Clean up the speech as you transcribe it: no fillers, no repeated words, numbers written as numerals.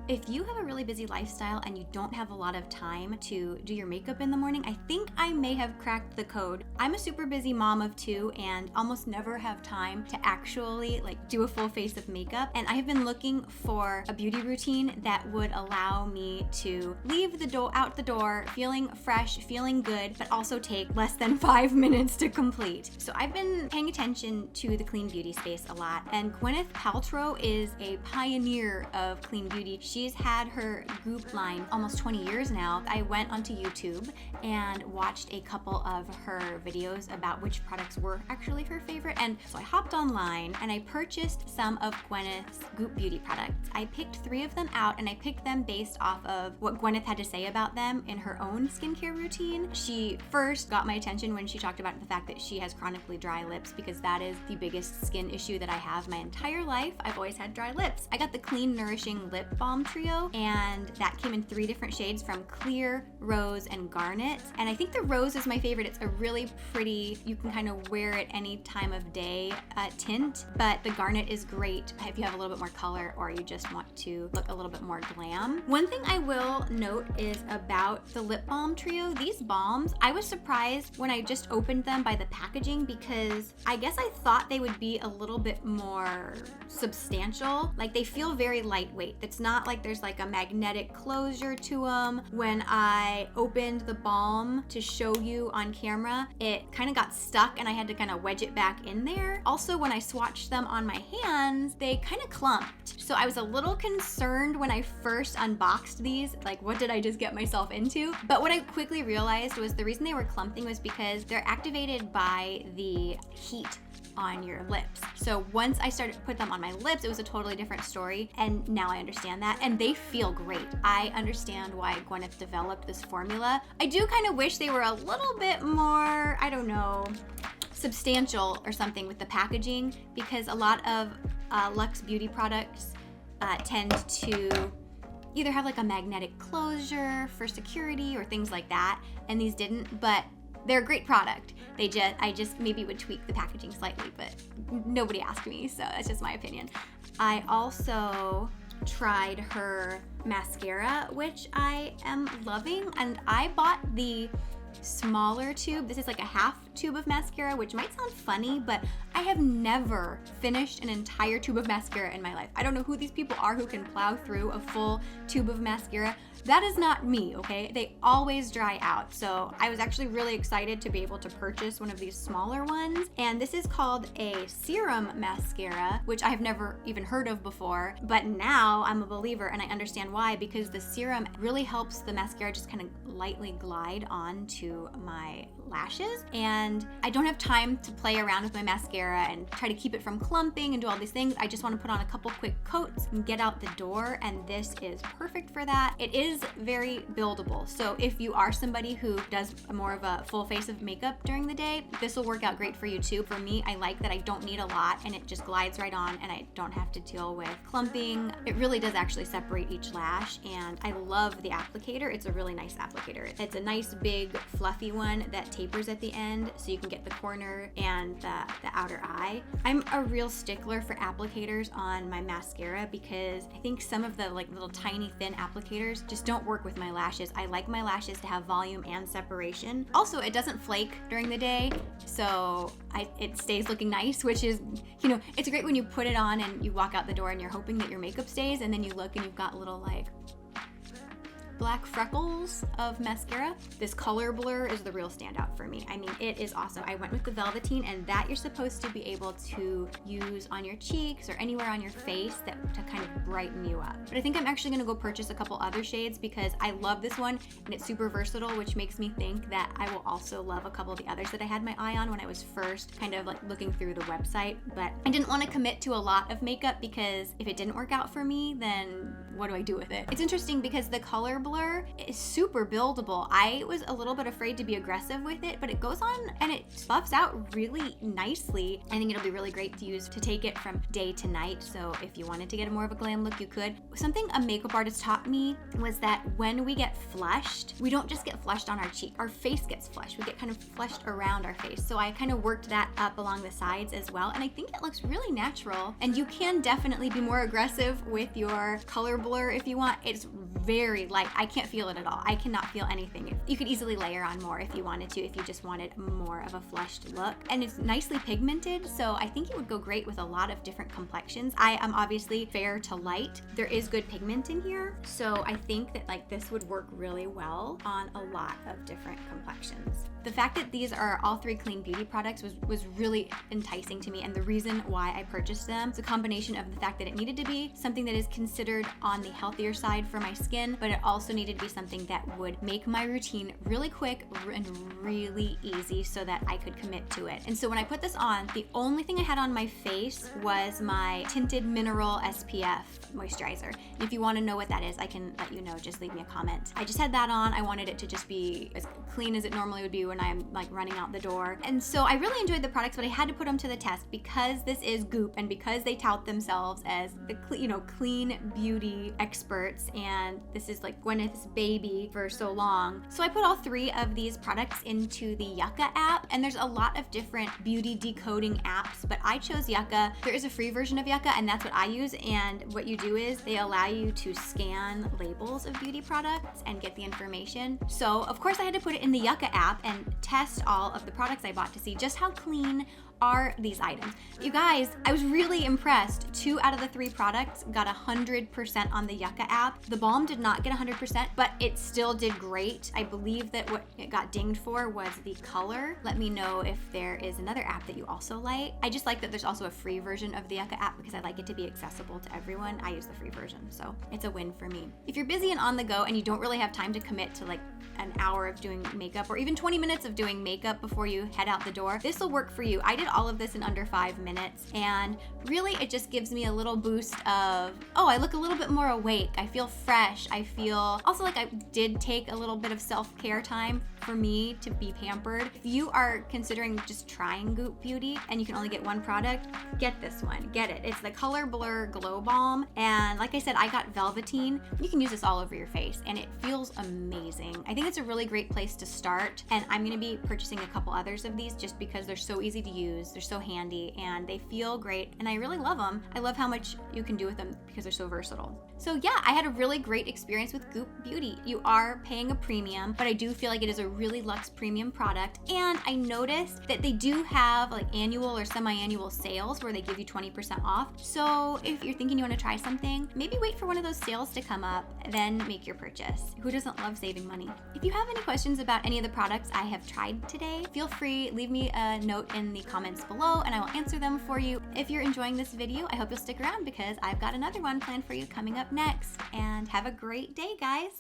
If you have a really busy lifestyle and you don't have a lot of time to do your makeup in the morning, I think I may have cracked the code. I'm a super busy mom of 2 and almost never have time to actually do a full face of makeup. And I have been looking for a beauty routine that would allow me to leave out the door feeling fresh, feeling good, but also take less than 5 minutes to complete. So I've been paying attention to the clean beauty space a lot. And Gwyneth Paltrow is a pioneer of clean beauty. She's had her Goop line almost 20 years now. I went onto YouTube and watched a couple of her videos about which products were actually her favorite. And so I hopped online and I purchased some of Gwyneth's Goop Beauty products. I picked 3 of them out and I picked them based off of what Gwyneth had to say about them in her own skincare routine. She first got my attention when she talked about the fact that she has chronically dry lips, because that is the biggest skin issue that I have my entire life. I've always had dry lips. I got the Clean Nourishing Lip Balm Trio, and that came in 3 different shades from clear, rose, and garnet. And I think the rose is my favorite. It's a really pretty, you can kind of wear it any time of day tint, but the garnet is great if you have a little bit more color or you just want to look a little bit more glam. One thing I will note is about the lip balm trio. These balms, I was surprised when I just opened them by the packaging, because I guess I thought they would be a little bit more substantial. They feel very lightweight. It's not like there's a magnetic closure to them. When I opened the balm to show you on camera, it kind of got stuck and I had to kind of wedge it back in there. Also, when I swatched them on my hands, they kind of clumped. So I was a little concerned when I first unboxed these, what did I just get myself into? But what I quickly realized was the reason they were clumping was because they're activated by the heat on your lips. So once I started to put them on my lips, it was a totally different story, and now I understand that, and they feel great. I understand why Gwyneth developed this formula. I do kind of wish they were a little bit more, I don't know, substantial or something with the packaging, because a lot of Luxe Beauty products tend to either have a magnetic closure for security or things like that, and these didn't, but they're a great product. I just maybe would tweak the packaging slightly, but nobody asked me, so that's just my opinion. I also tried her mascara, which I am loving, and I bought the smaller tube. This is a half tube of mascara, which might sound funny, but I have never finished an entire tube of mascara in my life. I don't know who these people are who can plow through a full tube of mascara. That is not me, okay? They always dry out. So I was actually really excited to be able to purchase one of these smaller ones. And this is called a Serum mascara, which I have never even heard of before. But now I'm a believer, and I understand why, because the serum really helps the mascara just kind of lightly glide onto my lashes. And I don't have time to play around with my mascara and try to keep it from clumping and do all these things. I just want to put on a couple quick coats and get out the door, and this is perfect for that. It is very buildable. So if you are somebody who does more of a full face of makeup during the day, this will work out great for you too. For me, I like that I don't need a lot and it just glides right on, and I don't have to deal with clumping. It really does actually separate each lash, and I love the applicator. It's a really nice applicator. It's a nice big fluffy one that tapers at the end, so you can get the corner and the outer eye. I'm a real stickler for applicators on my mascara, because I think some of the little tiny thin applicators just don't work with my lashes. I like my lashes to have volume and separation. Also, it doesn't flake during the day, so it stays looking nice, which is, it's great when you put it on and you walk out the door and you're hoping that your makeup stays, and then you look and you've got little black freckles of mascara. This Colorblur is the real standout for me. I mean, it is awesome. I went with the Velveteen, and that you're supposed to be able to use on your cheeks or anywhere on your face to kind of brighten you up. But I think I'm actually gonna go purchase a couple other shades, because I love this one and it's super versatile, which makes me think that I will also love a couple of the others that I had my eye on when I was first kind of looking through the website. But I didn't want to commit to a lot of makeup, because if it didn't work out for me, then what do I do with it? It's interesting because the Colorblur is super buildable. I was a little bit afraid to be aggressive with it, but it goes on and it buffs out really nicely. I think it'll be really great to use to take it from day to night. So if you wanted to get a more of a glam look, you could. Something a makeup artist taught me was that when we get flushed, we don't just get flushed on our cheek. Our face gets flushed. We get kind of flushed around our face. So I kind of worked that up along the sides as well. And I think it looks really natural. And you can definitely be more aggressive with your Colorblur Colorblur if you want. It's very light. I can't feel it at all. I cannot feel anything. You could easily layer on more if you wanted to, if you just wanted more of a flushed look. And it's nicely pigmented, so I think it would go great with a lot of different complexions. I am obviously fair to light. There is good pigment in here, so I think that like this would work really well on a lot of different complexions. The fact that these are all 3 clean beauty products was really enticing to me, and the reason why I purchased them is a combination of the fact that it needed to be something that is considered on the healthier side for my skin, but it also needed to be something that would make my routine really quick and really easy so that I could commit to it. And so when I put this on, the only thing I had on my face was my tinted mineral SPF moisturizer. And if you want to know what that is, I can let you know. Just leave me a comment. I just had that on. I wanted it to just be as clean as it normally would be when I'm like running out the door. And so I really enjoyed the products, but I had to put them to the test because this is Goop and because they tout themselves as the clean beauty experts, and this is like Gwyneth's baby for so long. So I put all 3 of these products into the Yuka app, and there's a lot of different beauty decoding apps, but I chose Yuka. There is a free version of Yuka, and that's what I use. And what you do is they allow you to scan labels of beauty products and get the information. So of course I had to put it in the Yuka app and test all of the products I bought to see just how clean are these items. You guys, I was really impressed. 2 out of the 3 products got 100% on the Yuka app. The Balm did not get 100%, but it still did great. I believe that what it got dinged for was the color. Let me know if there is another app that you also like. I just like that there's also a free version of the Yuka app because I like it to be accessible to everyone. I use the free version, so it's a win for me. If you're busy and on the go and you don't really have time to commit to like an hour of doing makeup or even 20 minutes of doing makeup before you head out the door, this will work for you. I did all of this in under 5 minutes, and really it just gives me a little boost of, oh, I look a little bit more awake. I feel fresh. I feel also like I did take a little bit of self-care time for me to be pampered. If you are considering just trying Goop Beauty and you can only get 1 product, get this one. Get it. It's the Colorblur Glow Balm, and like I said, I got Velveteen. You can use this all over your face and it feels amazing. I think it's a really great place to start, and I'm gonna be purchasing a couple others of these just because they're so easy to use, they're so handy, and they feel great, and I really love them. I love how much you can do with them because they're so versatile. So yeah, I had a really great experience with Goop Beauty. You are paying a premium, but I do feel like it is a really luxe premium product, and I noticed that they do have like annual or semi-annual sales where they give you 20% off. So if you're thinking you want to try something, maybe wait for one of those sales to come up, then make your purchase. Who doesn't love saving money? If you have any questions about any of the products I have tried today, feel free, leave me a note in the comments below and I will answer them for you. If you're enjoying this video, I hope you'll stick around because I've got another one planned for you coming up next. And have a great day, guys.